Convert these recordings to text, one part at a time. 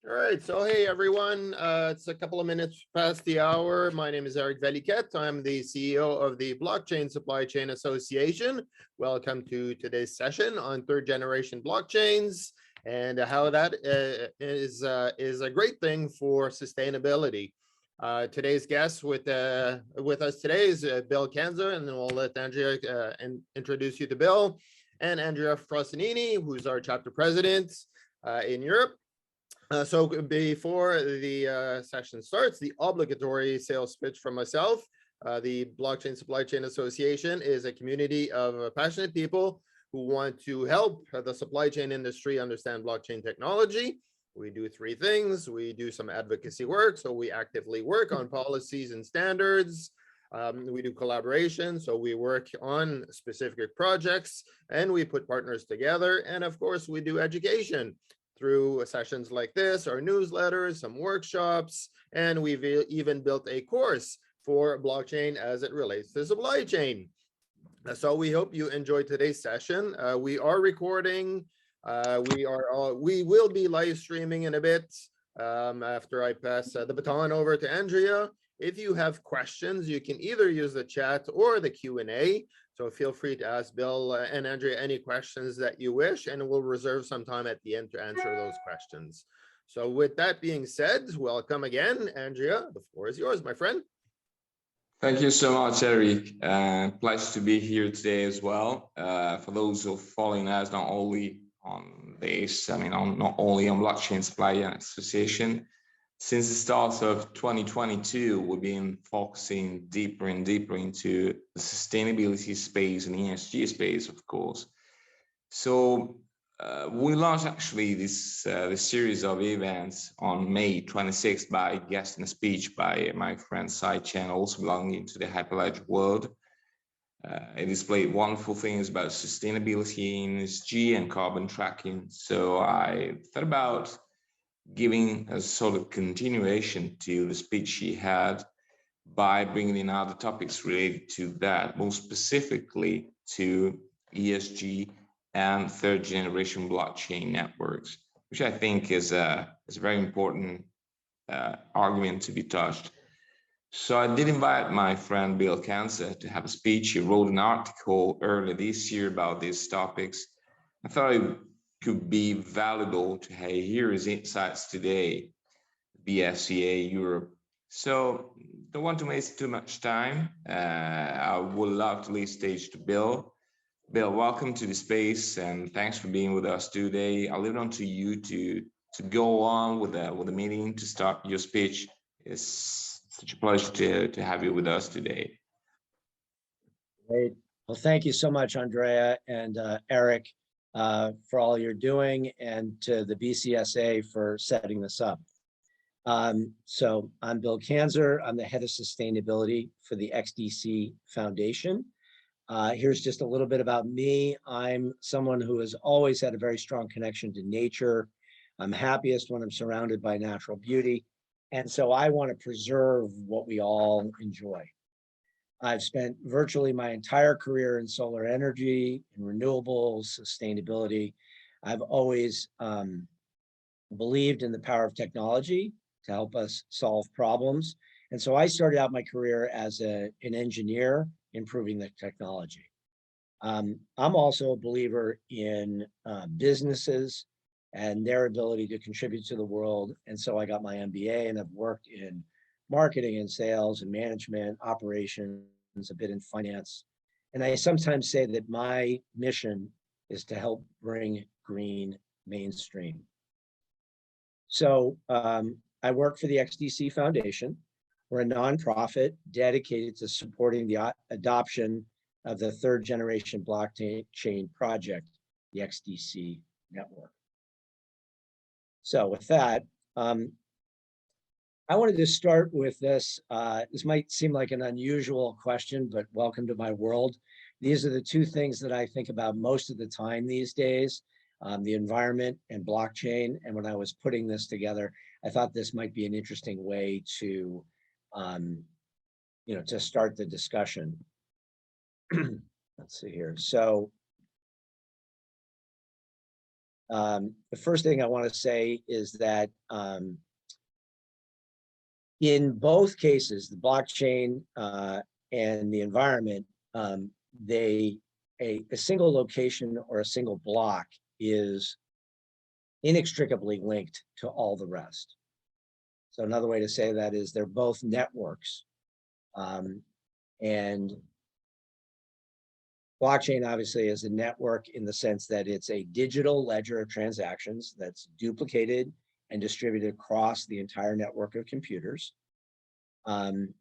All right, so hey everyone, it's a couple of minutes past the hour. My name is Eric Veliket. I'm the CEO of the Blockchain Supply Chain Association. Welcome to today's session on third generation blockchains and how that is a great thing for sustainability. Today's guest with us today is Bill Kanza, and then we'll let Andrea introduce you to Bill, and Andrea Frossanini, who's our chapter president in Europe. So before the session starts, the obligatory sales pitch from myself. The Blockchain Supply Chain Association is a community of passionate people who want to help the supply chain industry understand blockchain technology. We do three things. We do some advocacy work, so we actively work on policies and standards. We do collaboration, so we work on specific projects, and we put partners together. And of course, we do education through sessions like this, our newsletters, some workshops, and we've even built a course for blockchain as it relates to supply chain. So we hope you enjoyed today's session. We are recording. We will be live streaming in a bit after I pass the baton over to Andrea. If you have questions, you can either use the chat or the Q&A. So feel free to ask Bill and Andrea any questions that you wish, and we'll reserve some time at the end to answer those questions. So with that being said, welcome again, Andrea. The floor is yours, my friend. Thank you so much, Eric. Pleasure to be here today as well. For those who are following us, not only on this, not only on Blockchain Supply Association. Since the start of 2022, we've been focusing deeper and deeper into the sustainability space and ESG space, of course. So we launched actually this series of events on May 26th by guest and a speech by my friend Sai Chen, also belonging to the Hyperledger world. It displayed wonderful things about sustainability, ESG, and carbon tracking. So I thought about giving a sort of continuation to the speech she had by bringing in other topics related to that, more specifically to ESG and third generation blockchain networks, which I think is a very important argument to be touched. So I did invite my friend Bill Kanza to have a speech. He wrote an article earlier this year about these topics. I thought it could be valuable to hear his insights today, BSCA Europe. So don't want to waste too much time. I would love to leave stage to Bill. Bill, welcome to the space, and thanks for being with us today. I'll leave it on to you to go on with the meeting, to start your speech. It's such a pleasure to have you with us today. Great. Well, thank you so much, Andrea and Eric, for all you're doing, and to the BCSA for setting this up. So I'm Bill Kanzer. I'm the head of sustainability for the XDC Foundation. Here's just a little bit about me. I'm someone who has always had a very strong connection to nature. I'm happiest when I'm surrounded by natural beauty. And so I want to preserve what we all enjoy. I've spent virtually my entire career in solar energy, in renewables, sustainability. I've always believed in the power of technology to help us solve problems. And so I started out my career as an engineer improving the technology. I'm also a believer in businesses and their ability to contribute to the world. And so I got my MBA, and I've worked in marketing and sales and management, operations, a bit in finance. And I sometimes say that my mission is to help bring green mainstream. So I work for the XDC Foundation. We're a nonprofit dedicated to supporting the adoption of the third generation blockchain project, the XDC Network. So with that, I wanted to start with this. This might seem like an unusual question, but welcome to my world. These are the two things that I think about most of the time these days, the environment and blockchain. And when I was putting this together, I thought this might be an interesting way to, to start the discussion. Let's see here. So The first thing I want to say is that in both cases, the blockchain and the environment, a single location or a single block is inextricably linked to all the rest. So another way to say that is they're both networks. And blockchain obviously is a network in the sense that it's a digital ledger of transactions that's duplicated and distributed across the entire network of computers. And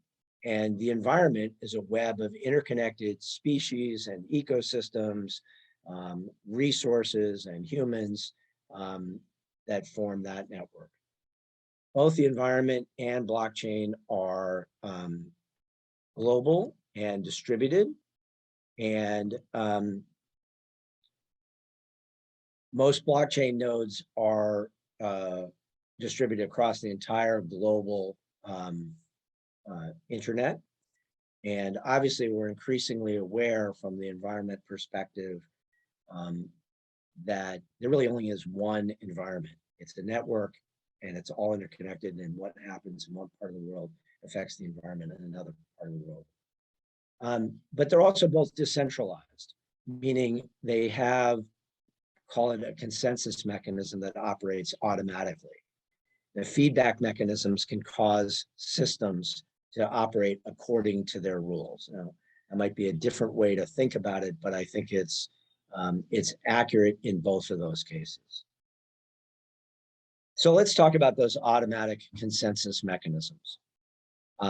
the environment is a web of interconnected species and ecosystems, resources and humans that form that network. Both the environment and blockchain are global and distributed. And most blockchain nodes are distributed across the entire global internet. And obviously, we're increasingly aware from the environment perspective that there really only is one environment. It's a network, and it's all interconnected, and what happens in one part of the world affects the environment in another part of the world. But they're also both decentralized, meaning they have, call it a consensus mechanism that operates automatically. The feedback mechanisms can cause systems to operate according to their rules. Now, that might be a different way to think about it, but I think it's accurate in both of those cases. So let's talk about those automatic consensus mechanisms,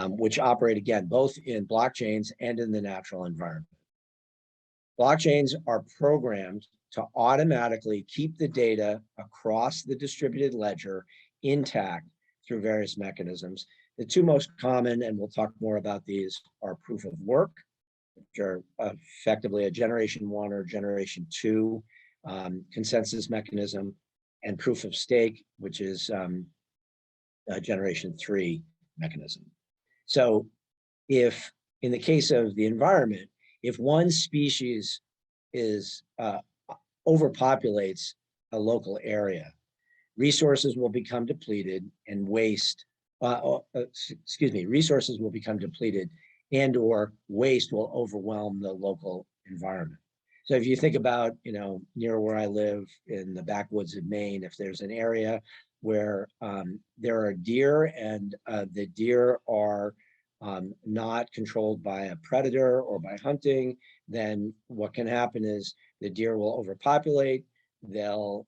which operate, again, both in blockchains and in the natural environment. Blockchains are programmed to automatically keep the data across the distributed ledger intact through various mechanisms. The two most common, and we'll talk more about these, are proof of work, which are effectively a generation 1 or generation 2 consensus mechanism, and proof of stake, which is a generation 3 mechanism. So if, in the case of the environment, if one species is overpopulates a local area, resources will become depleted and resources will become depleted and or waste will overwhelm the local environment. So if you think about, near where I live in the backwoods of Maine, if there's an area where there are deer and the deer are not controlled by a predator or by hunting, then what can happen is the deer will overpopulate. They'll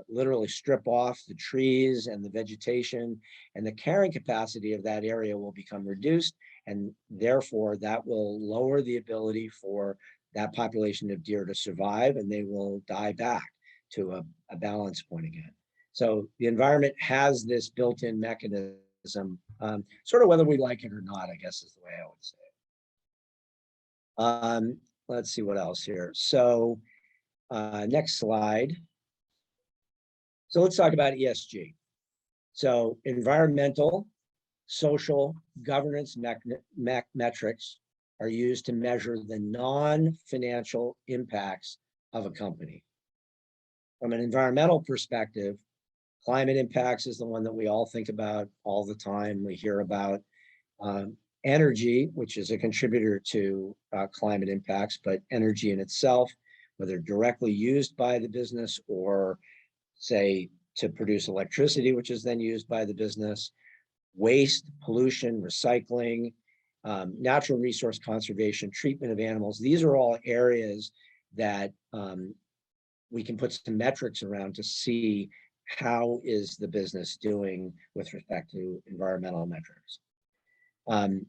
literally strip off the trees and the vegetation, and the carrying capacity of that area will become reduced, and therefore that will lower the ability for that population of deer to survive, and they will die back to a balance point again. So the environment has this built-in mechanism, sort of whether we like it or not, I guess is the way I would say it. Let's see what else here. So next slide. So let's talk about ESG. So environmental, social, governance metrics are used to measure the non-financial impacts of a company. From an environmental perspective, climate impacts is the one that we all think about all the time. We hear about energy, which is a contributor to climate impacts, but energy in itself, whether directly used by the business or, say, to produce electricity, which is then used by the business, waste, pollution, recycling, natural resource conservation, treatment of animals. These are all areas that we can put some metrics around to see how is the business doing with respect to environmental metrics. On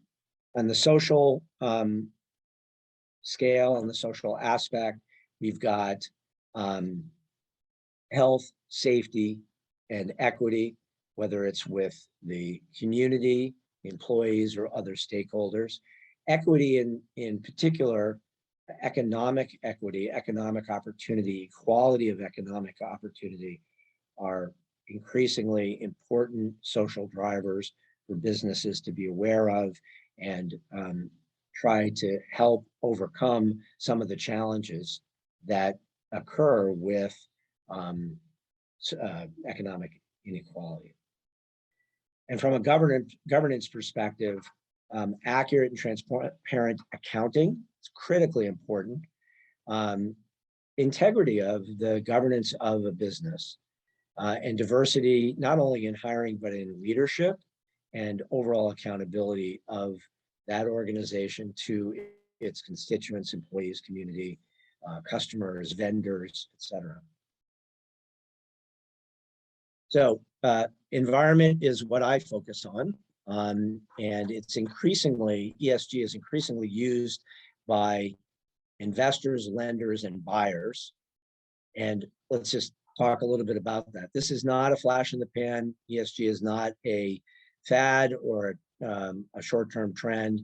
the social scale and the social aspect, we've got health, safety, and equity, whether it's with the community, employees, or other stakeholders. Equity in particular, economic equity, economic opportunity, quality of economic opportunity are increasingly important social drivers for businesses to be aware of and try to help overcome some of the challenges that occur with economic inequality. And from a governance perspective, accurate and transparent accounting is critically important. Integrity of the governance of a business, and diversity, not only in hiring, but in leadership, and overall accountability of that organization to its constituents, employees, community, customers, vendors, etc. So environment is what I focus on, and it's increasingly, ESG is increasingly used by investors, lenders, and buyers. And let's just talk a little bit about that. This is not a flash in the pan. ESG is not a fad or a short-term trend.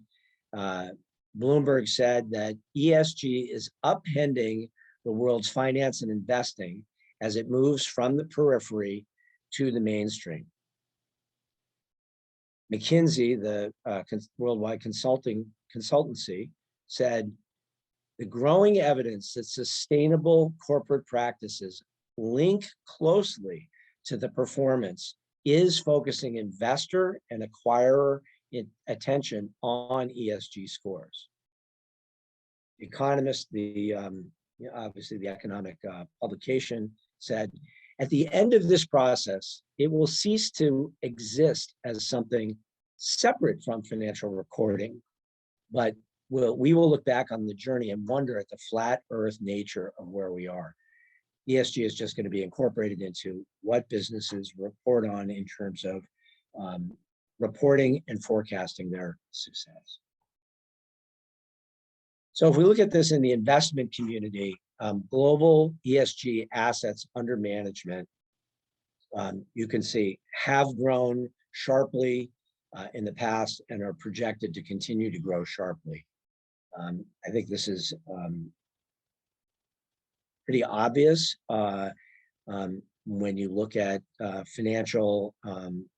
Bloomberg said that ESG is upending the world's finance and investing as it moves from the periphery to the mainstream. McKinsey, the worldwide consultancy, said the growing evidence that sustainable corporate practices link closely to the performance is focusing investor and acquirer attention on ESG scores. The Economist, obviously the economic publication, said, at the end of this process, it will cease to exist as something separate from financial recording, but we will look back on the journey and wonder at the flat earth nature of where we are. ESG is just going to be incorporated into what businesses report on in terms of reporting and forecasting their success. So if we look at this in the investment community, global ESG assets under management, you can see, have grown sharply in the past and are projected to continue to grow sharply. I think this is pretty obvious when you look at financial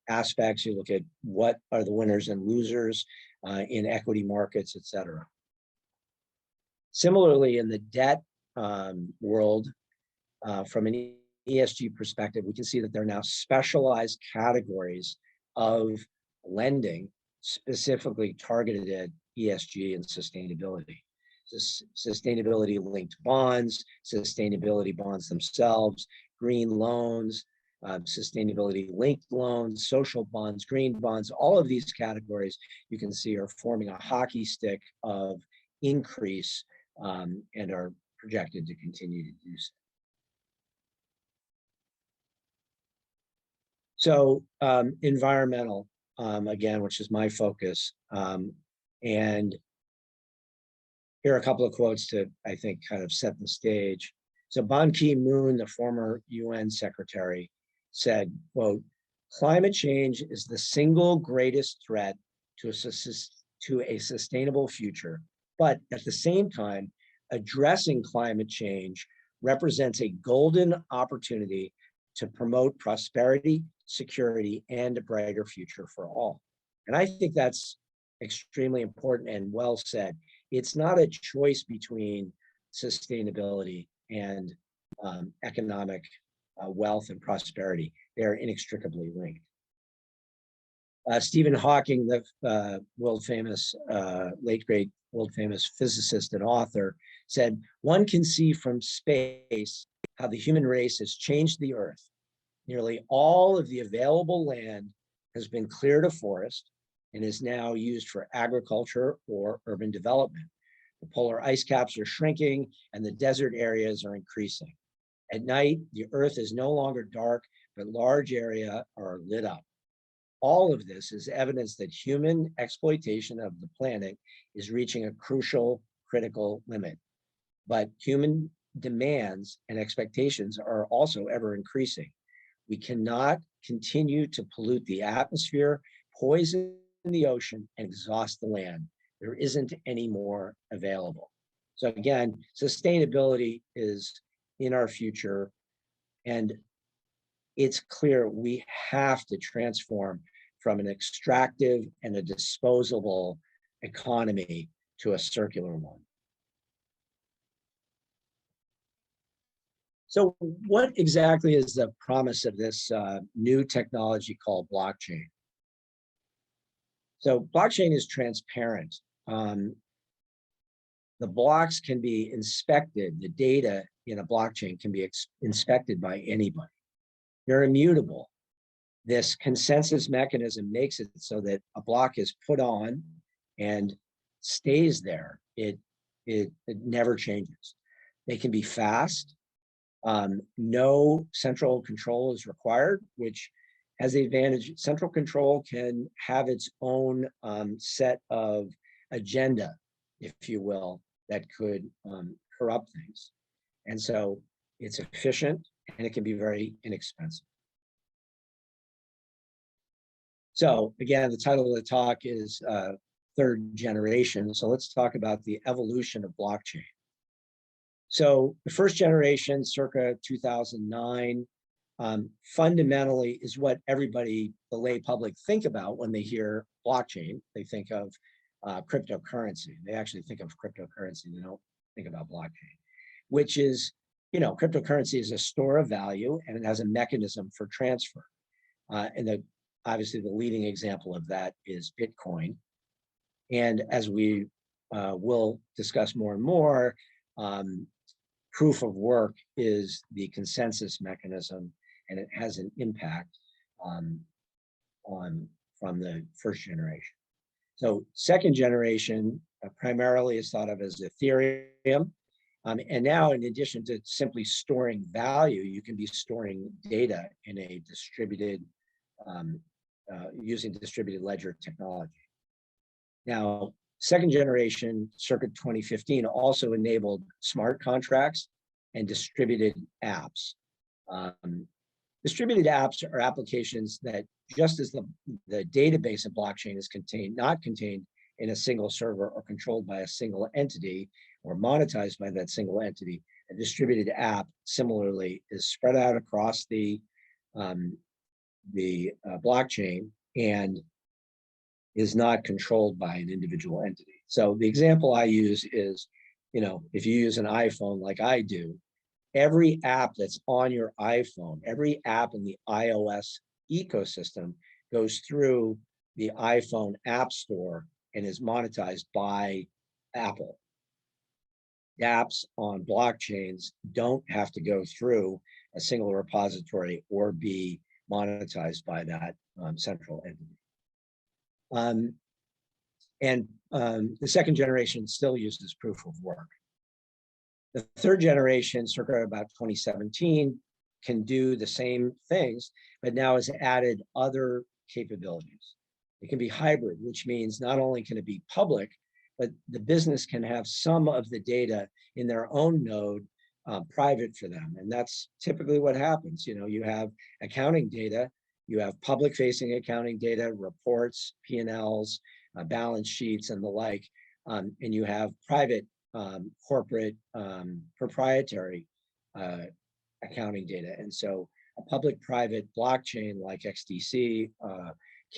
aspects, you look at what are the winners and losers in equity markets, et cetera. Similarly, in the debt world, from an ESG perspective, we can see that there are now specialized categories of lending specifically targeted at ESG and sustainability. Sustainability linked bonds, sustainability bonds themselves, green loans, sustainability linked loans, social bonds, green bonds, all of these categories you can see are forming a hockey stick of increase and are projected to continue to do so. So environmental, again, which is my focus, and here are a couple of quotes to, I think, kind of set the stage. So Ban Ki-moon, the former UN secretary, said, quote, climate change is the single greatest threat to a sustainable future. But at the same time, addressing climate change represents a golden opportunity to promote prosperity, security, and a brighter future for all. And I think that's extremely important and well said. It's not a choice between sustainability and economic wealth and prosperity. They're inextricably linked. Stephen Hawking, the world famous, late great world famous physicist and author, said, one can see from space how the human race has changed the earth. Nearly all of the available land has been cleared of forest and is now used for agriculture or urban development. The polar ice caps are shrinking and the desert areas are increasing. At night, the earth is no longer dark, but large areas are lit up. All of this is evidence that human exploitation of the planet is reaching a crucial, critical limit. But human demands and expectations are also ever increasing. We cannot continue to pollute the atmosphere, poison the ocean, and exhaust the land. There isn't any more available. So again, sustainability is in our future, and it's clear we have to transform from an extractive and a disposable economy to a circular one. So what exactly is the promise of this new technology called blockchain? So blockchain is transparent. The blocks can be inspected. The data in a blockchain can be inspected by anybody. They're immutable. This consensus mechanism makes it so that a block is put on and stays there. It never changes. They can be fast. No central control is required, which has the advantage. Central control can have its own set of agenda, if you will, that could corrupt things. And so it's efficient and it can be very inexpensive. So again, the title of the talk is third generation. So let's talk about the evolution of blockchain. So the first generation, circa 2009, fundamentally is what everybody, the lay public, think about when they hear blockchain. They think of cryptocurrency. They actually think of cryptocurrency. They don't think about blockchain, which is, cryptocurrency is a store of value and it has a mechanism for transfer. And obviously the leading example of that is Bitcoin. And as we will discuss more and more, proof of work is the consensus mechanism, and it has an impact from the first generation. So second generation primarily is thought of as Ethereum. And now, in addition to simply storing value, you can be storing data in a distributed, using distributed ledger technology. Now, second generation, circa 2015, also enabled smart contracts and distributed apps. Distributed apps are applications that, just as the database of blockchain is not contained in a single server or controlled by a single entity or monetized by that single entity, a distributed app similarly is spread out across the blockchain and is not controlled by an individual entity. So the example I use is, if you use an iPhone like I do, every app that's on your iPhone, every app in the iOS ecosystem goes through the iPhone App Store and is monetized by Apple. Apps on blockchains don't have to go through a single repository or be monetized by that central entity. The second generation still uses proof of work. The third generation, circa about 2017, can do the same things, but now has added other capabilities. It can be hybrid, which means not only can it be public, but the business can have some of the data in their own node private for them. And that's typically what happens. You have accounting data, you have public-facing accounting data, reports, P&Ls, balance sheets, and the like, and you have private, corporate, proprietary accounting data. And so a public-private blockchain like XDC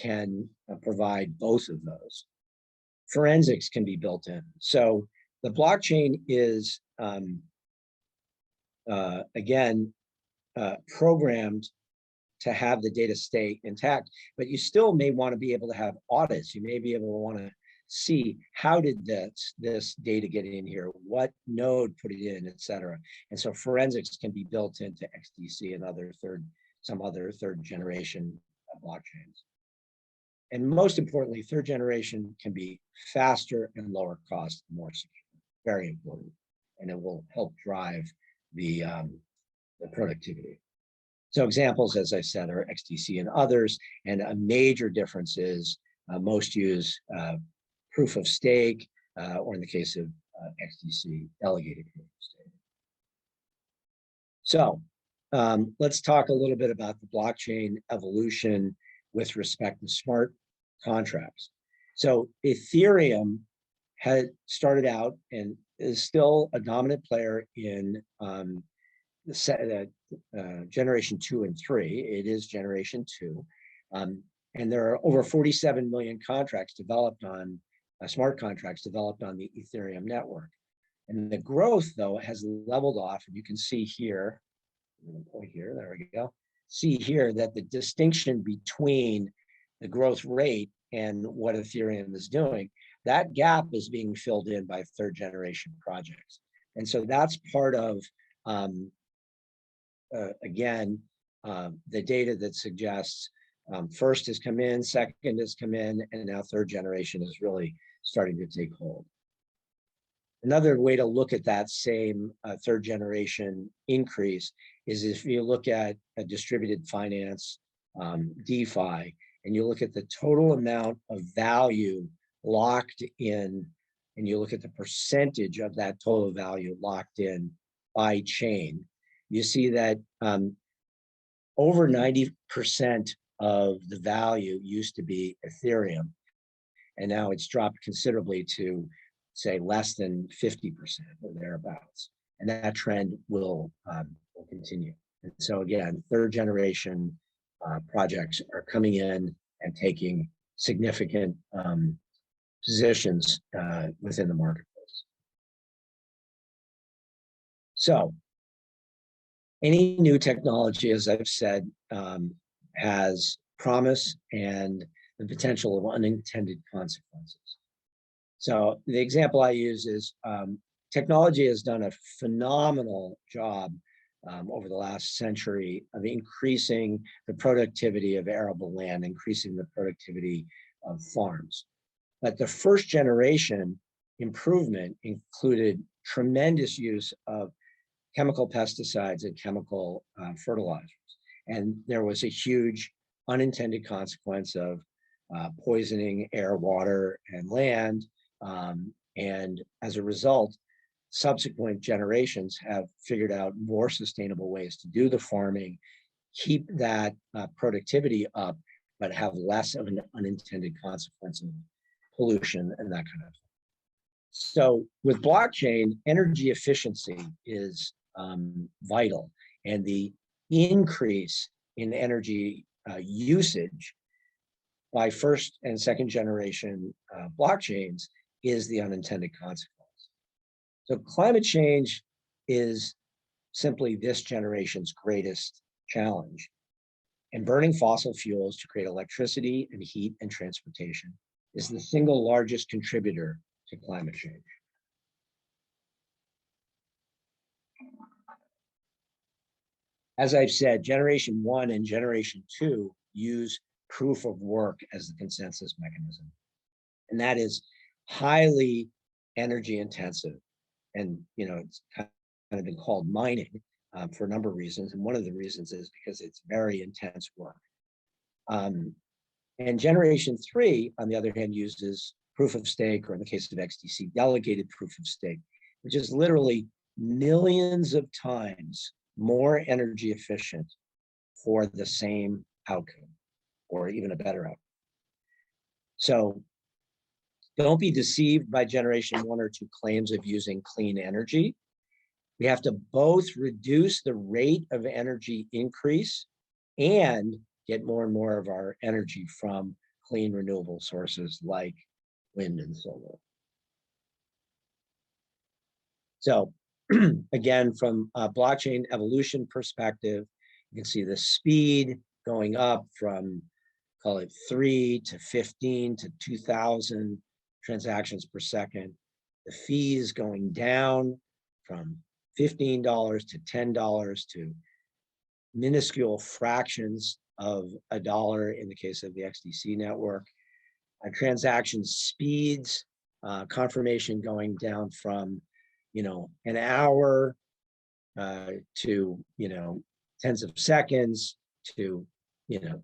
can provide both of those. Forensics can be built in. So the blockchain is, again, programmed to have the data stay intact, but you still may want to be able to have audits. You may be able to want to see, how did this data get in here? What node put it in, et cetera. And so forensics can be built into XDC and some other third generation blockchains. And most importantly, third generation can be faster and lower cost, more secure. Very important. And it will help drive the productivity. So examples, as I said, are XDC and others. And a major difference is most use proof of stake, or in the case of XDC, delegated proof of stake. So let's talk a little bit about the blockchain evolution with respect to smart contracts. So Ethereum had started out and is still a dominant player in generation 2 and 3. It is generation 2. And there are over 47 million contracts developed on smart contracts developed on the Ethereum network. And the growth, though, has leveled off. And you can see here I'm going to point here, there we go. See here that the distinction between the growth rate and what Ethereum is doing, that gap is being filled in by third generation projects. And so that's part of, again, the data that suggests first has come in, second has come in, and now third generation is really starting to take hold. Another way to look at that same third generation increase is if you look at a distributed finance, DeFi, and you look at the total amount of value locked in, and you look at the percentage of that total value locked in by chain, you see that over 90% of the value used to be Ethereum, and now it's dropped considerably to say less than 50% or thereabouts. And that trend will continue. And so again, third generation projects are coming in and taking significant positions within the marketplace. So any new technology, as I've said, has promise and the potential of unintended consequences. So the example I use is technology has done a phenomenal job over the last century of increasing the productivity of arable land, increasing the productivity of farms. But the first generation improvement included tremendous use of chemical pesticides and chemical fertilizers. And there was a huge unintended consequence of poisoning air, water, and land. And as a result, subsequent generations have figured out more sustainable ways to do the farming, keep that productivity up, but have less of an unintended consequence of pollution and that kind of thing. So with blockchain, energy efficiency is vital, and the increase in energy usage by first and second generation blockchains is the unintended consequence. So climate change is simply this generation's greatest challenge. And burning fossil fuels to create electricity and heat and transportation is the single largest contributor to climate change. As I've said, generation 1 and generation 2 use proof of work as the consensus mechanism. And that is highly energy intensive. And it's kind of been called mining for a number of reasons. And one of the reasons is because it's very intense work. And generation 3, on the other hand, uses proof of stake, or in the case of XDC, delegated proof of stake, which is literally millions of times more energy efficient for the same outcome, or even a better outcome. So don't be deceived by generation 1 or 2 claims of using clean energy. We have to both reduce the rate of energy increase and get more and more of our energy from clean renewable sources like wind and solar. So again, from a blockchain evolution perspective, you can see the speed going up from, call it 3 to 15 to 2,000 transactions per second. The fees going down from $15 to $10 to minuscule fractions of a dollar in the case of the XDC network. Transaction speeds, confirmation going down from an hour to tens of seconds to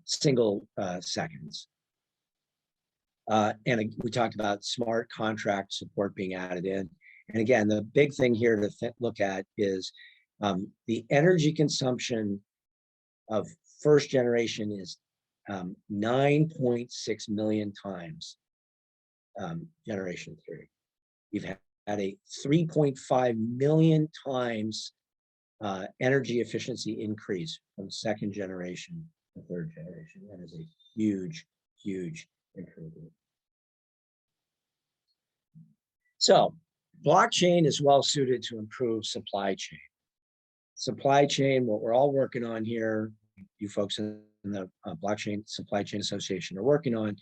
single seconds. And we talked about smart contract support being added in. And again, the big thing here to look at is the energy consumption of first generation is 9.6 million times generation 3. We've had a 3.5 million times energy efficiency increase from second generation to third generation. That is a huge, huge improvement. So blockchain is well suited to improve supply chain. Supply chain, what we're all working on here, you folks in the Blockchain Supply Chain Association are working on,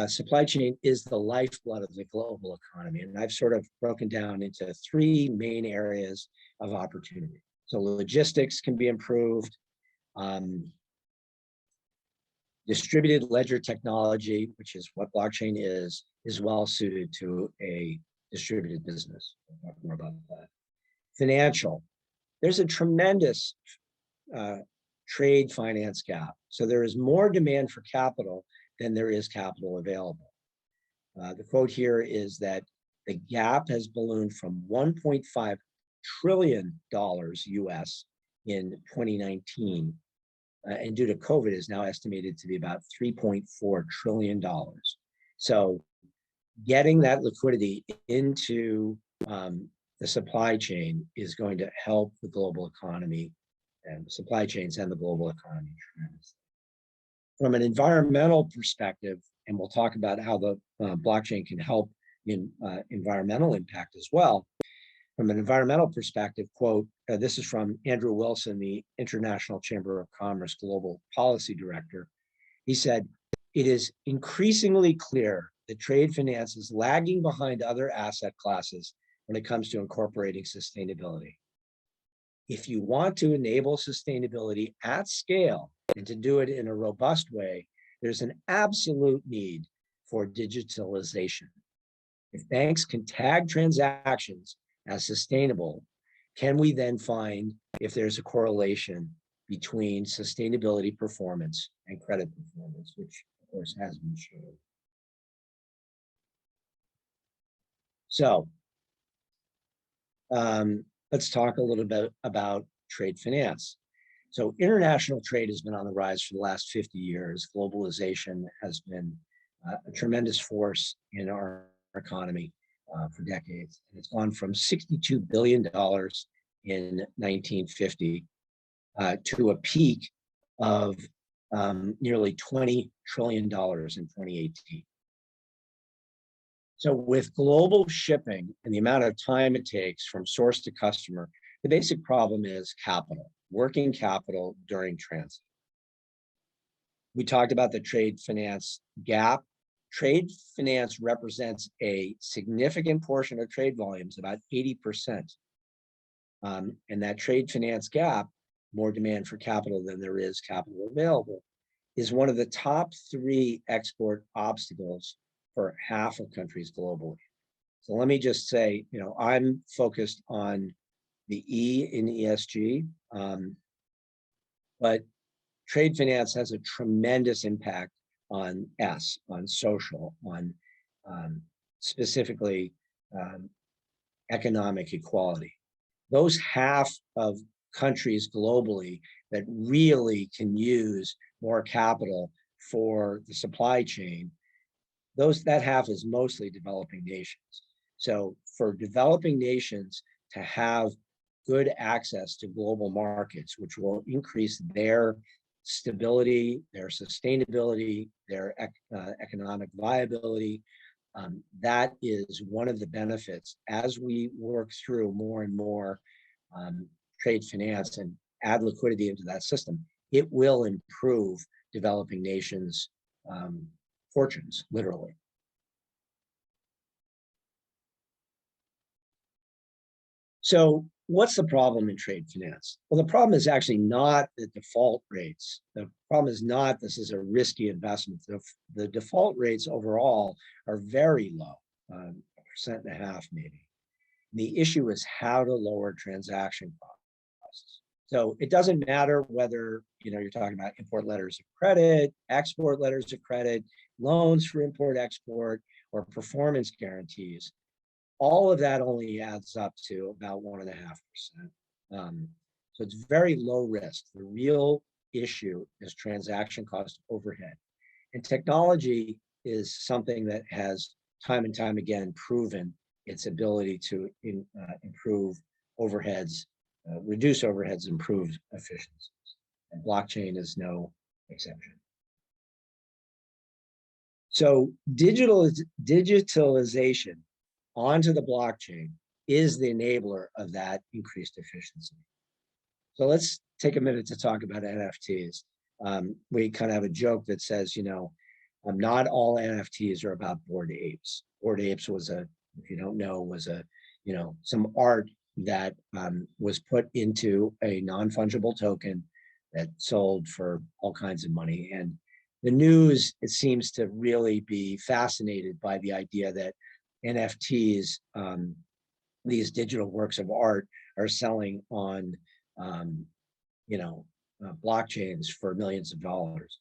supply chain is the lifeblood of the global economy. And I've sort of broken down into three main areas of opportunity. So logistics can be improved. Distributed ledger technology, which is what blockchain is well suited to a distributed business. We'll talk more about that. Financial, there's a tremendous trade finance gap. So there is more demand for capital than there is capital available. The quote here is that the gap has ballooned from $1.5 trillion US in 2019, and due to COVID is now estimated to be about $3.4 trillion. So getting that liquidity into the supply chain is going to help the global economy and supply chains and the global economy tremendously. From an environmental perspective, and we'll talk about how the blockchain can help in environmental impact as well. From an environmental perspective, quote, this is from Andrew Wilson, the International Chamber of Commerce Global Policy Director. He said, "It is increasingly clear that trade finance is lagging behind other asset classes when it comes to incorporating sustainability. If you want to enable sustainability at scale and to do it in a robust way, there's an absolute need for digitalization. If banks can tag transactions as sustainable, can we then find if there's a correlation between sustainability performance and credit performance, which of course has been shown." So let's talk a little bit about trade finance. So international trade has been on the rise for the last 50 years. Globalization has been a tremendous force in our economy for decades. And it's gone from $62 billion in 1950 to a peak of nearly $20 trillion in 2018. So with global shipping and the amount of time it takes from source to customer, the basic problem is capital, working capital during transit. We talked about the trade finance gap. Trade finance represents a significant portion of trade volumes, about 80%. And that trade finance gap, more demand for capital than there is capital available, is one of the top 3 export obstacles for half of countries globally. So let me just say, I'm focused on the E in ESG, but trade finance has a tremendous impact on S, on social, on specifically economic equality. Those half of countries globally that really can use more capital for the supply chain, that half is mostly developing nations. So for developing nations to have good access to global markets, which will increase their stability, their sustainability, their economic viability, that is one of the benefits as we work through more and more trade finance and add liquidity into that system. It will improve developing nations' fortunes, literally. So what's the problem in trade finance? Well, the problem is actually not the default rates. The problem is not this is a risky investment. The default rates overall are very low, 1.5% maybe. The issue is how to lower transaction costs. So it doesn't matter whether you're talking about import letters of credit, export letters of credit, loans for import-export, or performance guarantees. All of that only adds up to about 1.5%. So it's very low risk. The real issue is transaction cost overhead. And technology is something that has time and time again proven its ability to improve overheads, reduce overheads, improve efficiencies. And blockchain is no exception. So digitalization onto the blockchain is the enabler of that increased efficiency. So let's take a minute to talk about NFTs. We kind of have a joke that says, not all NFTs are about Bored Apes. Bored Apes was if you don't know, was some art that was put into a non-fungible token that sold for all kinds of money. And the news, it seems to really be fascinated by the idea that NFTs, these digital works of art, are selling on, blockchains for millions of dollars.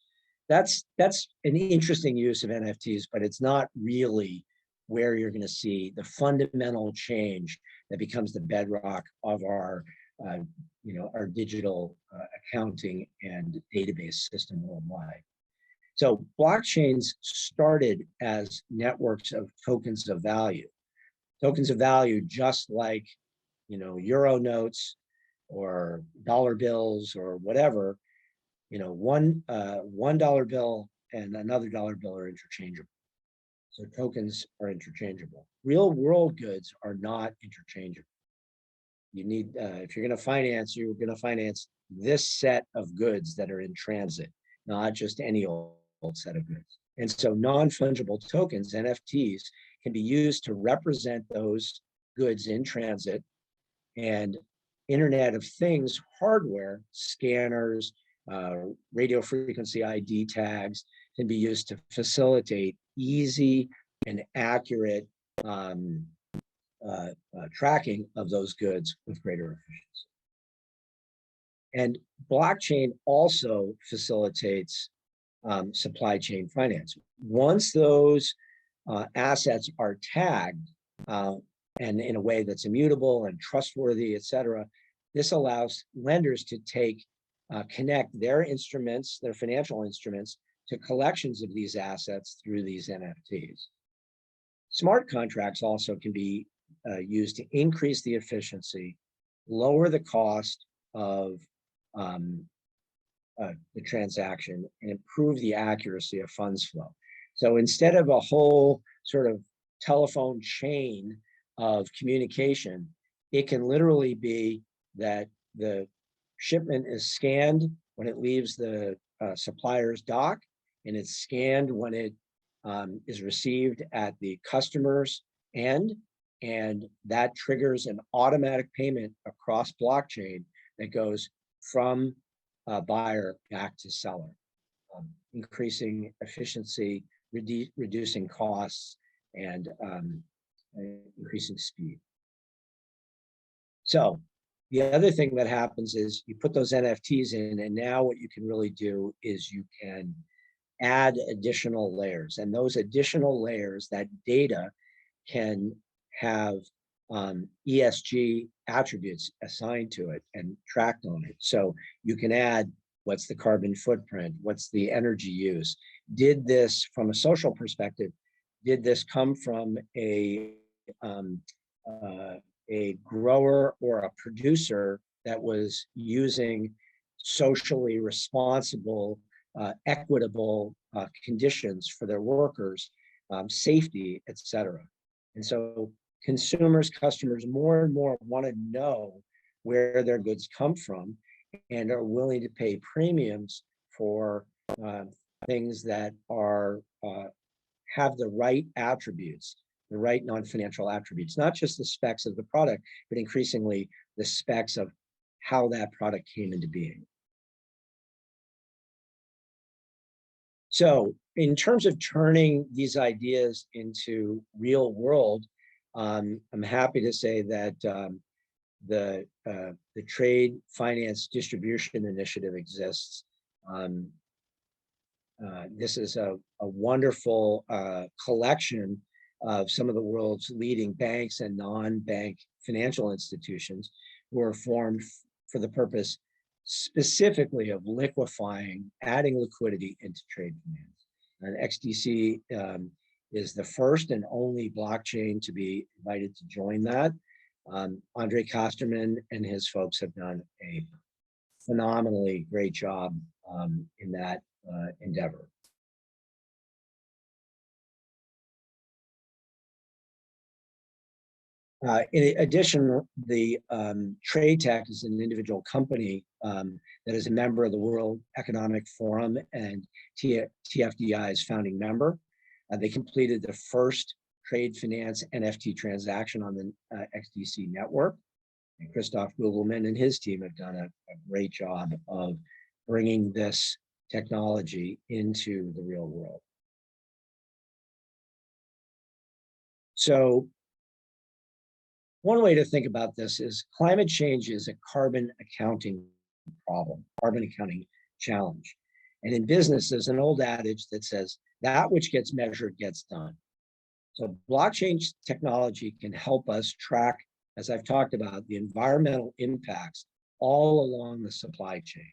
That's an interesting use of NFTs, but it's not really where you're going to see the fundamental change that becomes the bedrock of our digital accounting and database system worldwide. So blockchains started as networks of tokens of value. Tokens of value, just like euro notes or dollar bills or whatever. $1 bill and another dollar bill are interchangeable. So tokens are interchangeable. Real world goods are not interchangeable. You need, if you're going to finance, you're going to finance this set of goods that are in transit, not just any old set of goods. And so non-fungible tokens, NFTs, can be used to represent those goods in transit, and Internet of Things hardware, scanners, radio frequency ID tags, can be used to facilitate easy and accurate tracking of those goods with greater efficiency. And blockchain also facilitates supply chain finance. Once those assets are tagged and in a way that's immutable and trustworthy, et cetera, this allows lenders to connect their instruments, their financial instruments, to collections of these assets through these NFTs. Smart contracts also can be used to increase the efficiency, lower the cost of the transaction, and improve the accuracy of funds flow. So instead of a whole sort of telephone chain of communication, it can literally be that the shipment is scanned when it leaves the supplier's dock, and it's scanned when it is received at the customer's end, and that triggers an automatic payment across blockchain that goes from buyer back to seller, increasing efficiency, reducing costs, and increasing speed. So the other thing that happens is you put those NFTs in, and now what you can really do is you can add additional layers, and those additional layers, that data, can have ESG attributes assigned to it and tracked on it. So you can add, what's the carbon footprint? What's the energy use? Did this, from a social perspective, did this come from a grower or a producer that was using socially responsible, equitable conditions for their workers, safety, et cetera? And so consumers, customers, more and more want to know where their goods come from, and are willing to pay premiums for things that are have the right attributes, the right non-financial attributes, not just the specs of the product, but increasingly the specs of how that product came into being. So in terms of turning these ideas into real world, I'm happy to say that the Trade Finance Distribution Initiative exists. This is a wonderful collection of some of the world's leading banks and non-bank financial institutions who are formed for the purpose specifically of liquefying, adding liquidity into trade finance. And XDC is the first and only blockchain to be invited to join that. Andre Kosterman and his folks have done a phenomenally great job in that endeavor. In addition, the Trade Tech is an individual company that is a member of the World Economic Forum and TFDI's founding member. They completed the first trade finance NFT transaction on the XDC network. And Christoph Gugelman and his team have done a great job of bringing this technology into the real world. So one way to think about this is climate change is a carbon accounting problem, carbon accounting challenge. And in business, there's an old adage that says that which gets measured gets done. So blockchain technology can help us track, as I've talked about, the environmental impacts all along the supply chain.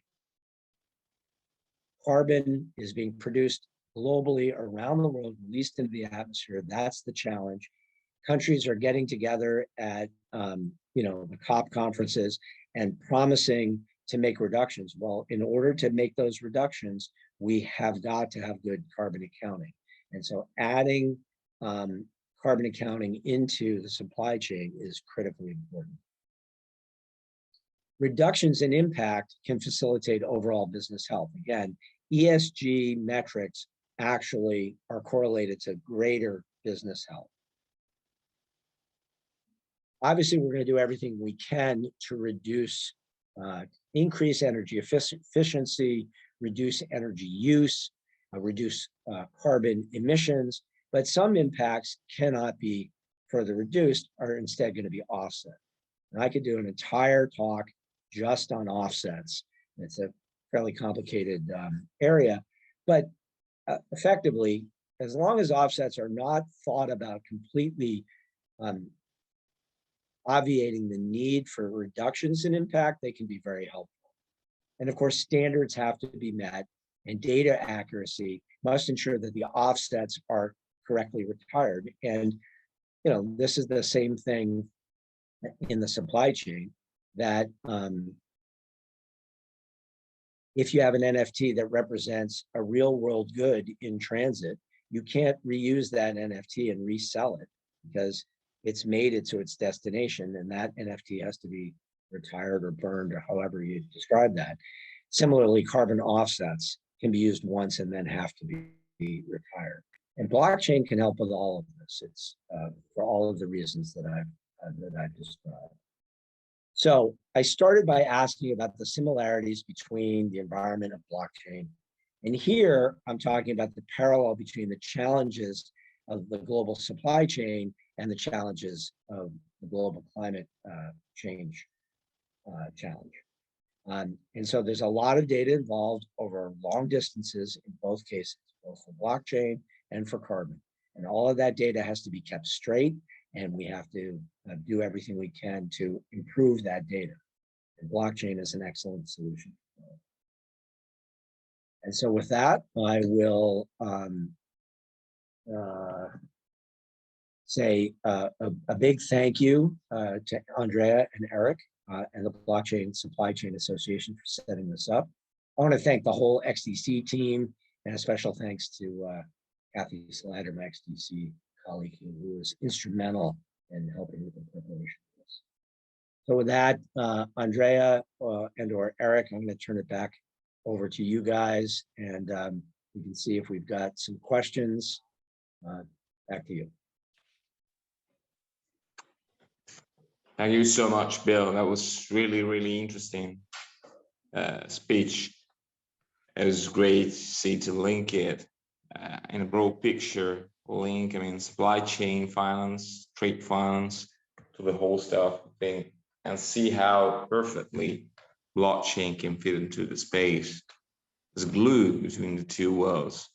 Carbon is being produced globally around the world, released into the atmosphere. That's the challenge. Countries are getting together at the COP conferences and promising to make reductions. Well, in order to make those reductions, we have got to have good carbon accounting. And so adding carbon accounting into the supply chain is critically important. Reductions in impact can facilitate overall business health. Again, ESG metrics actually are correlated to greater business health. Obviously, we're going to do everything we can to reduce, increase energy efficiency, reduce energy use, reduce carbon emissions, but some impacts cannot be further reduced, are instead going to be offset. And I could do an entire talk just on offsets. It's a fairly complicated area, but effectively, as long as offsets are not thought about completely obviating the need for reductions in impact, they can be very helpful. And of course, standards have to be met, and data accuracy must ensure that the offsets are correctly retired. And this is the same thing in the supply chain, that if you have an NFT that represents a real world good in transit, you can't reuse that NFT and resell it because it's made it to its destination, and that NFT has to be retired or burned or however you describe that. Similarly, carbon offsets can be used once and then have to be retired. And blockchain can help with all of this. It's for all of the reasons that I've described. So I started by asking about the similarities between the environment of blockchain. And here I'm talking about the parallel between the challenges of the global supply chain and the challenges of the global climate change challenge. And so there's a lot of data involved over long distances in both cases, both for blockchain and for carbon. And all of that data has to be kept straight, and we have to do everything we can to improve that data. And blockchain is an excellent solution. And so with that, I will say a big thank you to Andrea and Eric and the Blockchain Supply Chain Association for setting this up. I want to thank the whole XDC team, and a special thanks to Kathy Slider, my XDC colleague, who was instrumental in helping with the preparation of this. So with that, Andrea and/or Eric, I'm going to turn it back over to you guys, and we can see if we've got some questions. Back to you. Thank you so much, Bill. That was really, really interesting speech. It was great to see to link it in a broad picture, link, supply chain finance, trade finance to the whole stuff thing, and see how perfectly blockchain can fit into the space as glue between the two worlds.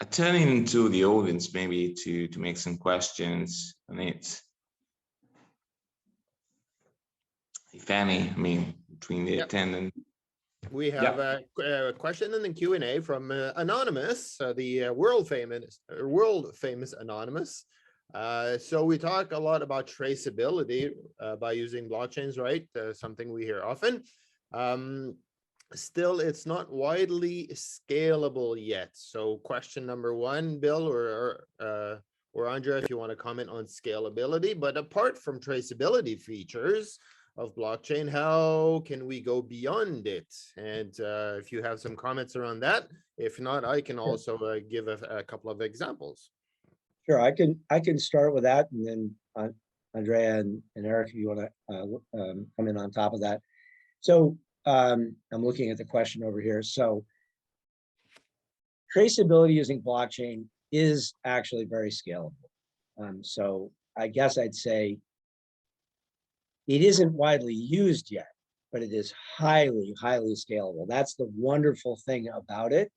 Turning into the audience, maybe to make some questions, and it's, if any, between the attendant. We have a question in the Q&A from Anonymous, the world famous Anonymous. So we talk a lot about traceability by using blockchains, right? Something we hear often. Still, it's not widely scalable yet. So question number one, Bill, or or Andrea, if you want to comment on scalability. But apart from traceability features of blockchain, how can we go beyond it? And if you have some comments around that, if not, I can also give a couple of examples. Sure, I can start with that, and then Andrea and Eric, if you want to come in on top of that. So I'm looking at the question over here. So traceability using blockchain is actually very scalable. So I guess I'd say it isn't widely used yet, but it is highly, highly scalable. That's the wonderful thing about it.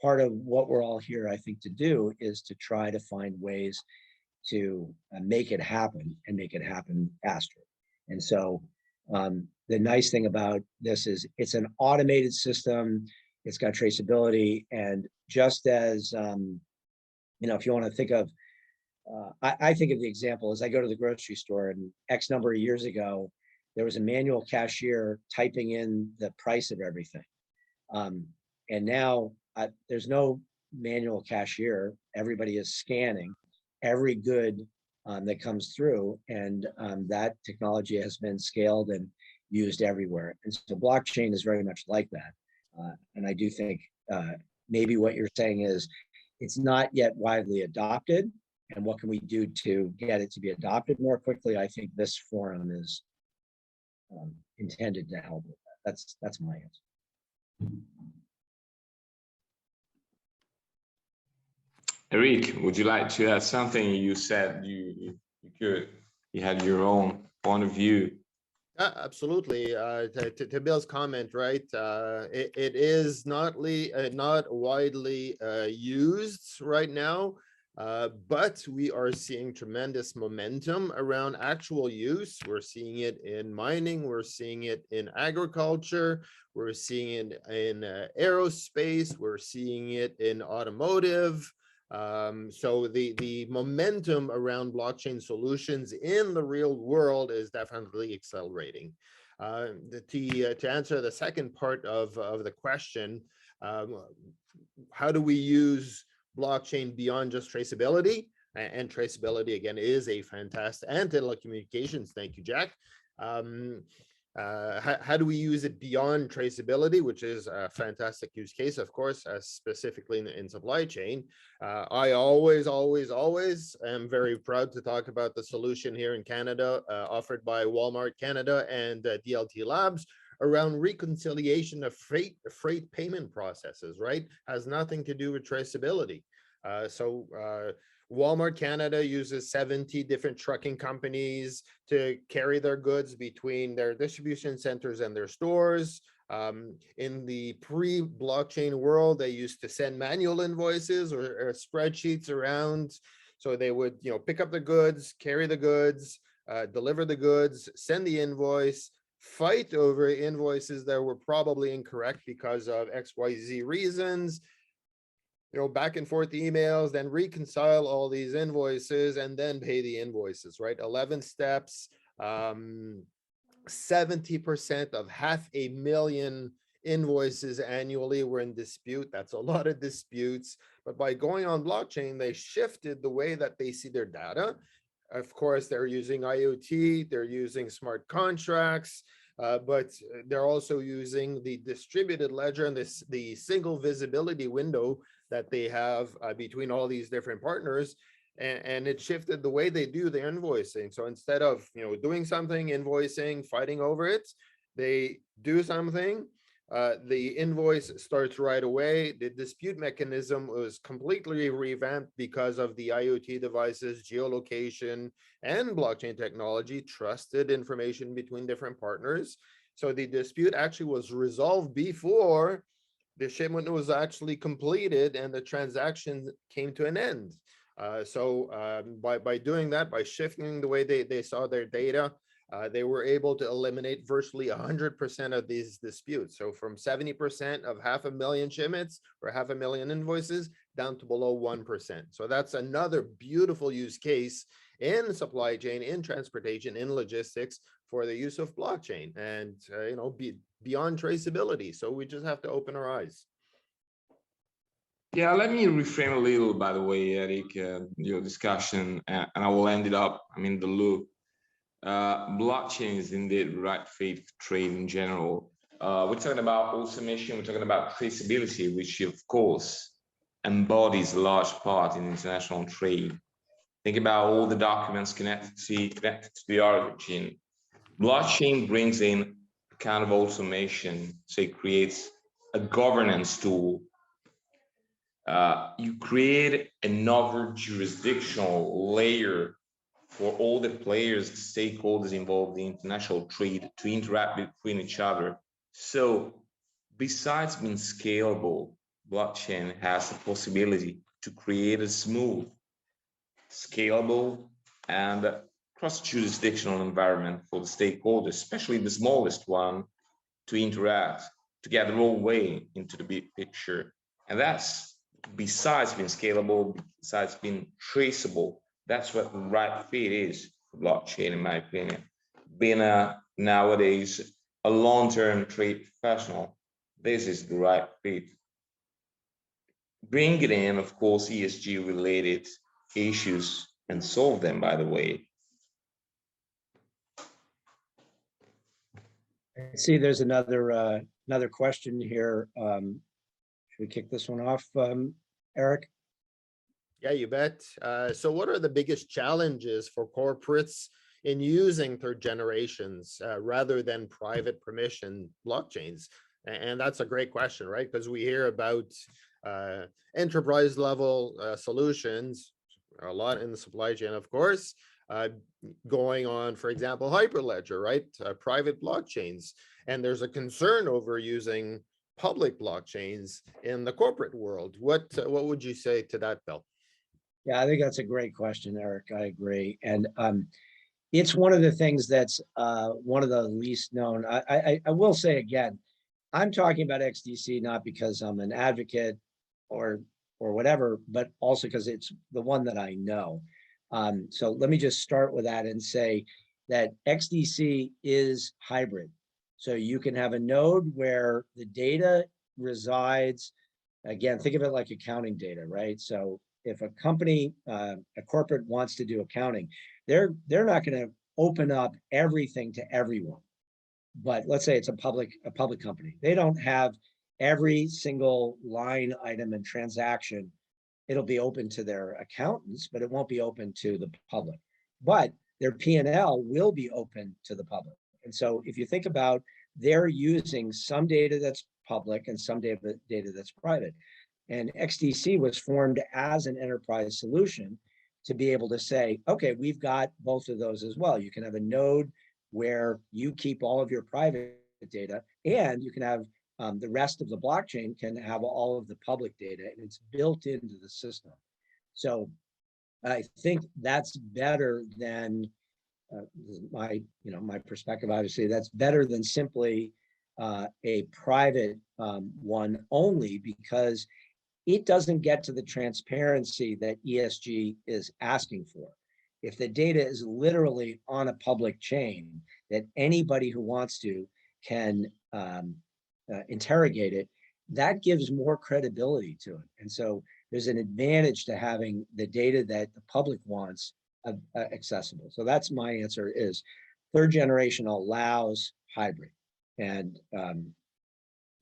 Part of what we're all here, I think, to do is to try to find ways to make it happen and make it happen faster. And so the nice thing about this is it's an automated system. It's got traceability. And just as, if you want to think of, I think of the example as I go to the grocery store, and X number of years ago, there was a manual cashier typing in the price of everything. And now there's no manual cashier. Everybody is scanning every good that comes through, and that technology has been scaled and used everywhere. And so blockchain is very much like that. And I do think maybe what you're saying is it's not yet widely adopted, and what can we do to get it to be adopted more quickly? I think this forum is intended to help with that. That's my answer. Eric, would you like to add something? You said you had your own point of view. Absolutely. To Bill's comment, right? It is not widely used right now, but we are seeing tremendous momentum around actual use. We're seeing it in mining. We're seeing it in agriculture. We're seeing it in aerospace. We're seeing it in automotive. So the momentum around blockchain solutions in the real world is definitely accelerating. To answer the second part of the question, how do we use blockchain beyond just traceability? And traceability, again, is a fantastic, and telecommunications, thank you, Jack. How do we use it beyond traceability, which is a fantastic use case, of course, specifically in supply chain. I always am very proud to talk about the solution here in Canada offered by Walmart Canada and DLT Labs around reconciliation of freight payment processes, right? Has nothing to do with traceability. Walmart Canada uses 70 different trucking companies to carry their goods between their distribution centers and their stores. In the pre-blockchain world, they used to send manual invoices or spreadsheets around. So they would, pick up the goods, carry the goods, deliver the goods, send the invoice, fight over invoices that were probably incorrect because of XYZ reasons. Back and forth emails, then reconcile all these invoices and then pay the invoices, right? 11 steps, 70% of 500,000 invoices annually were in dispute. That's a lot of disputes. But by going on blockchain, they shifted the way that they see their data. Of course, they're using IoT, they're using smart contracts, but they're also using the distributed ledger and the single visibility window that they have between all these different partners, and it shifted the way they do the invoicing. So instead of doing something, invoicing, fighting over it, they do something, the invoice starts right away. The dispute mechanism was completely revamped because of the IoT devices, geolocation, and blockchain technology, trusted information between different partners. So the dispute actually was resolved before the shipment was actually completed and the transaction came to an end. By doing that, by shifting the way they saw their data, they were able to eliminate virtually 100% of these disputes. So from 70% of 500,000 shipments or 500,000 invoices down to below 1%. So that's another beautiful use case in supply chain, in transportation, in logistics for the use of blockchain and beyond traceability. So we just have to open our eyes. Yeah, let me reframe a little, by the way, Eric, your discussion, and I will end it up, the loop. Blockchain is indeed right fit for trade in general. We're talking about automation, we're talking about traceability, which of course embodies a large part in international trade. Think about all the documents connected to the origin. Blockchain brings in a kind of automation, so it creates a governance tool. You create another jurisdictional layer for all the players, stakeholders involved in international trade to interact between each other. So besides being scalable, blockchain has the possibility to create a smooth, scalable, and cross-jurisdictional environment for the stakeholders, especially the smallest one, to interact, to get their own way into the big picture. And that's, besides being scalable, besides being traceable, that's what the right fit is for blockchain, in my opinion. Being nowadays a long-term trade professional, this is the right fit. Bring it in, of course, ESG related issues and solve them, by the way. I see there's another question here. Should we kick this one off, Eric? Yeah, you bet. So what are the biggest challenges for corporates in using third generations rather than private permission blockchains? And that's a great question, right? Because we hear about enterprise level solutions, a lot in the supply chain, of course, going on, for example, Hyperledger, right? Private blockchains. And there's a concern over using public blockchains in the corporate world. What would you say to that, Bill? Yeah, I think that's a great question, Eric. I agree. And it's one of the things that's one of the least known. I will say again, I'm talking about XDC not because I'm an advocate or whatever, but also because it's the one that I know. So let me just start with that and say that XDC is hybrid. So you can have a node where the data resides. Again, think of it like accounting data, right? So if a company, a corporate wants to do accounting, they're not going to open up everything to everyone. But let's say it's a public company. They don't have every single line item and transaction. It'll be open to their accountants, but it won't be open to the public. But their P&L will be open to the public. And so if you think about, they're using some data that's public and some data that's private. And XDC was formed as an enterprise solution to be able to say, okay, we've got both of those as well. You can have a node where you keep all of your private data, and you can have the rest of the blockchain can have all of the public data, and it's built into the system. So I think that's better than my perspective. Obviously, that's better than simply a private one only, because it doesn't get to the transparency that ESG is asking for. If the data is literally on a public chain that anybody who wants to can interrogate it, that gives more credibility to it. And so there's an advantage to having the data that the public wants accessible. So that's my answer, is third generation allows hybrid, and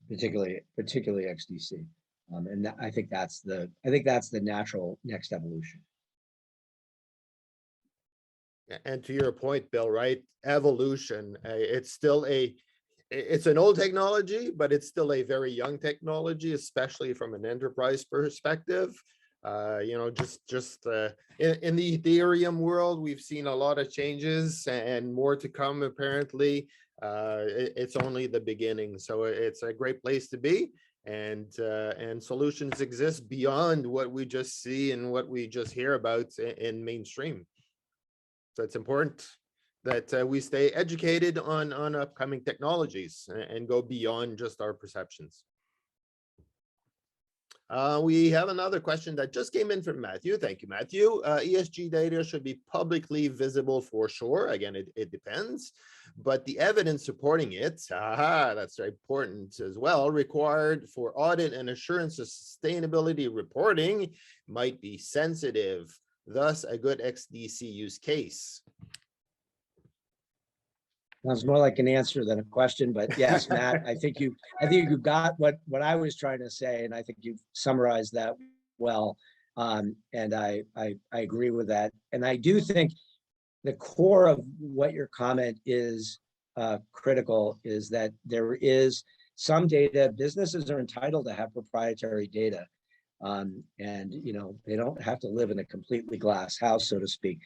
particularly XDC. And I think that's the natural next evolution. And to your point, Bill, right? Evolution, it's still it's an old technology, but it's still a very young technology, especially from an enterprise perspective. Just in the Ethereum world, we've seen a lot of changes and more to come, apparently. It's only the beginning. So it's a great place to be. And solutions exist beyond what we just see and what we just hear about in mainstream. So it's important that we stay educated on upcoming technologies and go beyond just our perceptions. We have another question that just came in from Matthew. Thank you, Matthew. ESG data should be publicly visible for sure. Again, it depends, but the evidence supporting it, that's very important as well, required for audit and assurance of sustainability reporting might be sensitive, thus a good XDC use case. Sounds more like an answer than a question, but yes, Matt, I think you got what I was trying to say, and I think you've summarized that well. And I agree with that. And I do think the core of what your comment is critical is that there is some data, businesses are entitled to have proprietary data. And they don't have to live in a completely glass house, so to speak.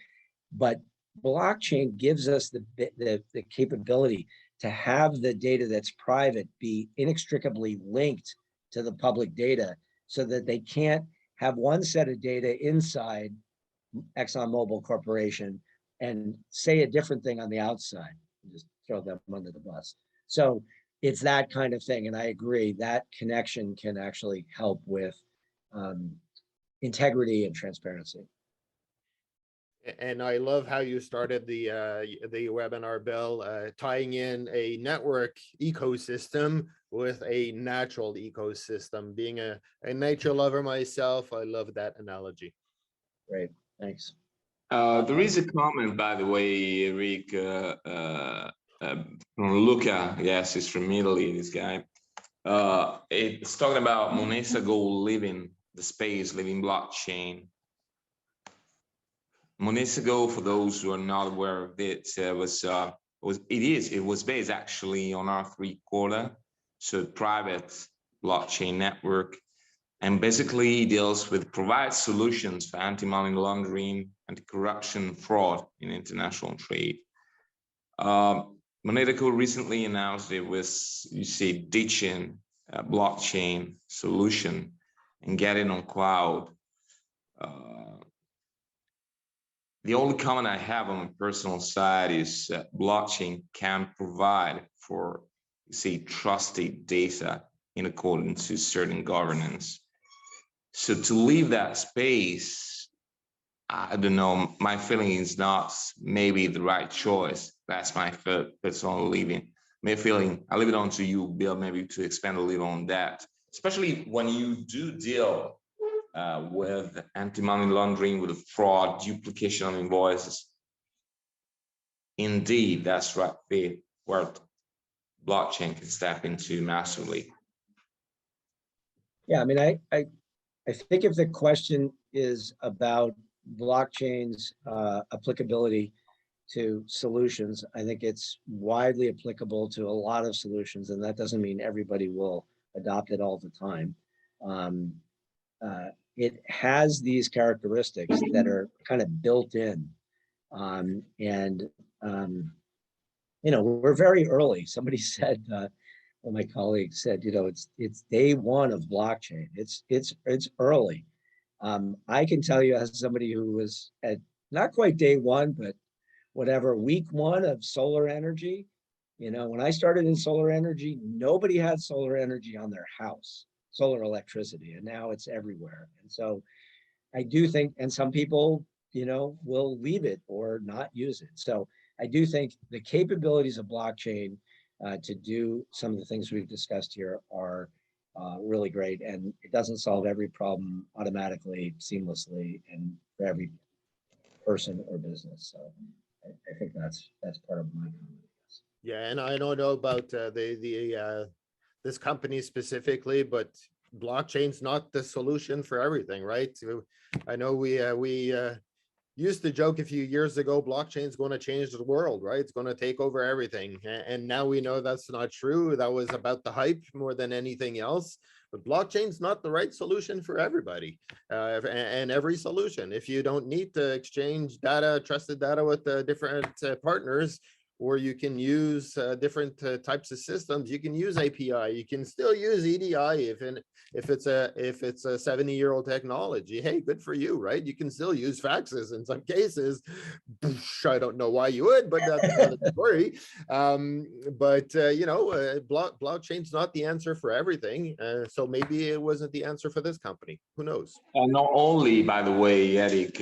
But blockchain gives us the capability to have the data that's private be inextricably linked to the public data, so that they can't have one set of data inside ExxonMobil Corporation and say a different thing on the outside and just throw them under the bus. So it's that kind of thing. And I agree that connection can actually help with integrity and transparency. And I love how you started the webinar, Bill, tying in a network ecosystem with a natural ecosystem. Being a nature lover myself, I love that analogy. Great, thanks. There is a comment, by the way, Eric, from Luca. Yes, he's from Italy, this guy. It's talking about Monesago leaving the space, leaving blockchain. Monesago, for those who are not aware of it, it was based actually on R3 Corda, so private blockchain network, and basically provides solutions for anti-money laundering, anti-corruption, fraud in international trade. Monesago recently announced it was, ditching a blockchain solution and getting on cloud. The only comment I have on my personal side is blockchain can provide for, trusted data in accordance to certain governance. So to leave that space, I don't know, my feeling is not maybe the right choice. That's my personal leaving. I leave it on to you, Bill, maybe to expand a little on that, especially when you do deal with anti-money laundering, with fraud, duplication of invoices. Indeed, that's right, where blockchain can step into massively. Yeah, I mean, I think if the question is about blockchain's applicability to solutions, I think it's widely applicable to a lot of solutions, and that doesn't mean everybody will adopt it all the time. It has these characteristics that are kind of built in. We're very early. Somebody said, one of my colleagues said, it's day one of blockchain. It's early. I can tell you, as somebody who was at not quite day one, but whatever, week one of solar energy, when I started in solar energy, nobody had solar energy on their house. Solar electricity, and now it's everywhere. And so I do think, and some people, will leave it or not use it. So I do think the capabilities of blockchain to do some of the things we've discussed here are really great. And it doesn't solve every problem automatically, seamlessly, and for every person or business. So I think that's part of my comment. Yeah, and I don't know about this company specifically, but blockchain's not the solution for everything, right? So I know we used to joke a few years ago, blockchain's going to change the world, right? It's going to take over everything. And now we know that's not true. That was about the hype more than anything else. But blockchain's not the right solution for everybody and every solution. If you don't need to exchange data, trusted data with different partners, or you can use different types of systems. You can use API. You can still use EDI if it's a 70-year-old technology. Hey, good for you, right? You can still use faxes in some cases. I don't know why you would, but that's another story. Blockchain's not the answer for everything. So maybe it wasn't the answer for this company. Who knows? And not only, by the way, Eric,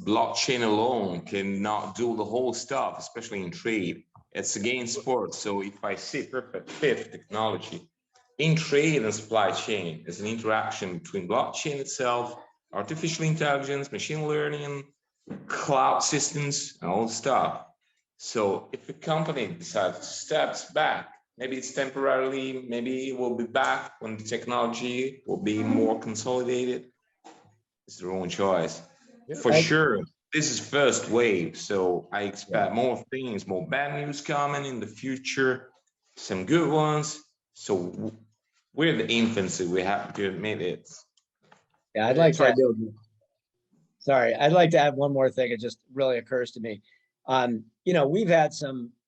blockchain alone cannot do the whole stuff, especially in trade. It's against sports. So if I say perfect fit technology in trade and supply chain is an interaction between blockchain itself, artificial intelligence, machine learning, cloud systems, and all the stuff. So if a company decides to step back, maybe it's temporarily, maybe we'll be back when the technology will be more consolidated. It's their own choice. Yeah. For sure, this is first wave, so I expect more things, more bad news coming in the future, some good ones. So we're the infancy, we have to admit it. Yeah, I'd like to add one more thing. It just really occurs to me.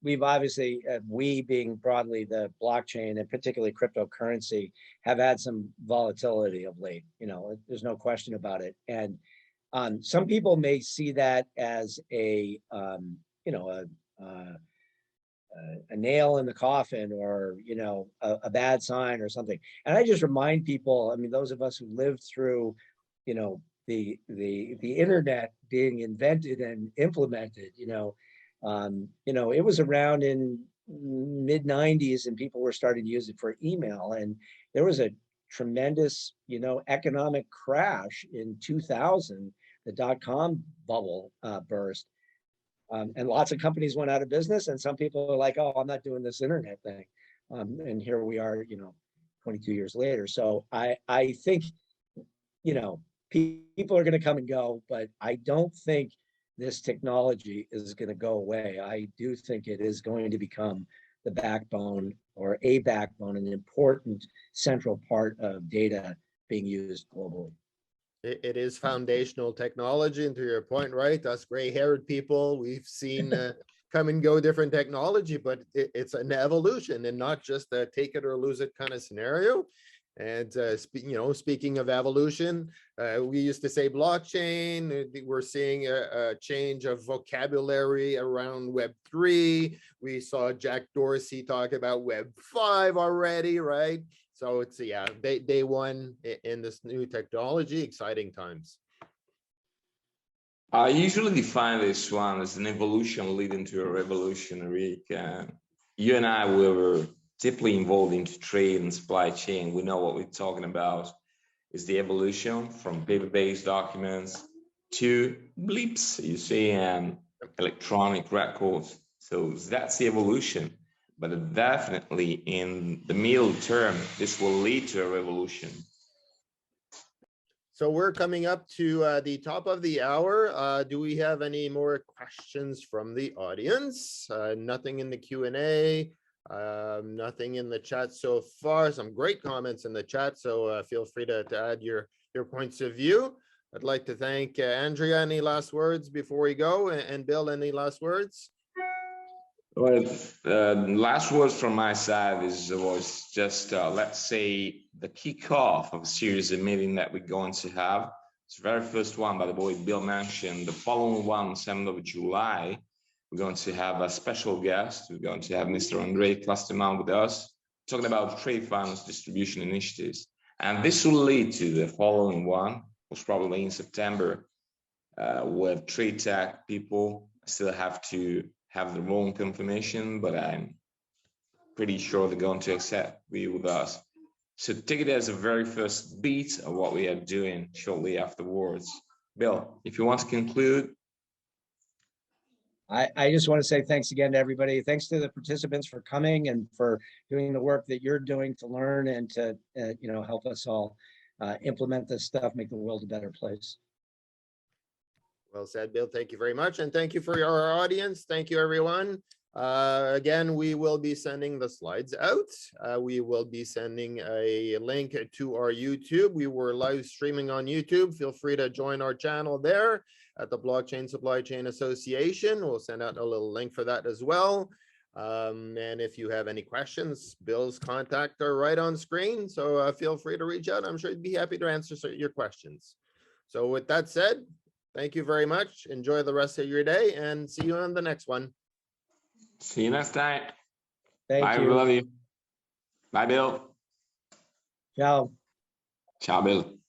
We've obviously, we being broadly the blockchain and particularly cryptocurrency, have had some volatility of late. There's no question about it. And some people may see that as a nail in the coffin, or a bad sign or something. And I just remind people, I mean, those of us who lived through, the internet being invented and implemented, it was around in mid 90s, and people were starting to use it for email. And there was a tremendous, economic crash in 2000, the dot-com bubble burst. And lots of companies went out of business, and some people are like, oh, I'm not doing this internet thing. And here we are, 22 years later. So I think, people are going to come and go, but I don't think this technology is going to go away. I do think it is going to become the backbone, or a backbone, an important central part of data being used globally. It is foundational technology, and to your point, right? Us gray-haired people, we've seen come and go different technology, but it's an evolution and not just a take it or lose it kind of scenario. And speaking of evolution, we used to say blockchain. We're seeing a change of vocabulary around Web3. We saw Jack Dorsey talk about Web5 already, right? So it's day one in this new technology. Exciting times. I usually define this one as an evolution leading to a revolution, Rick. You and I were deeply involved into trade and supply chain. We know what we're talking about is the evolution from paper-based documents to bleeps, you see, and electronic records. So that's the evolution. But definitely in the middle term, this will lead to a revolution. So we're coming up to the top of the hour. Do we have any more questions from the audience? Nothing in the Q&A. Nothing in the chat so far. Some great comments in the chat, so feel free to add your points of view. I'd like to thank Andrea. Any last words before we go? And Bill, any last words? Well, last words from my side was just, let's say, the kickoff of a series of meeting that we're going to have. It's the very first one, by the way, Bill mentioned. The following one, 7th of July, we're going to have a special guest. We're going to have Mr. Andre Clusterman with us, talking about trade finance distribution initiatives. And this will lead to the following one, most probably in September, with trade tech people. Still have to have the wrong confirmation, but I'm pretty sure they're going to accept be with us. So take it as a very first beat of what we are doing shortly afterwards. Bill, if you want to conclude. I just want to say thanks again to everybody. Thanks to the participants for coming and for doing the work that you're doing to learn and to help us all implement this stuff, make the world a better place. Well said, Bill. Thank you very much. And thank you for our audience. Thank you, everyone. Again, we will be sending the slides out. We will be sending a link to our YouTube. We were live streaming on YouTube. Feel free to join our channel there at the Blockchain Supply Chain Association. We'll send out a little link for that as well. And if you have any questions, Bill's contact are right on screen. So feel free to reach out. I'm sure he'd be happy to answer your questions. So with that said, thank you very much. Enjoy the rest of your day and see you on the next one. See you next time. Thank Bye, you. everybody. Bye, Bill. Ciao. Ciao, Bill.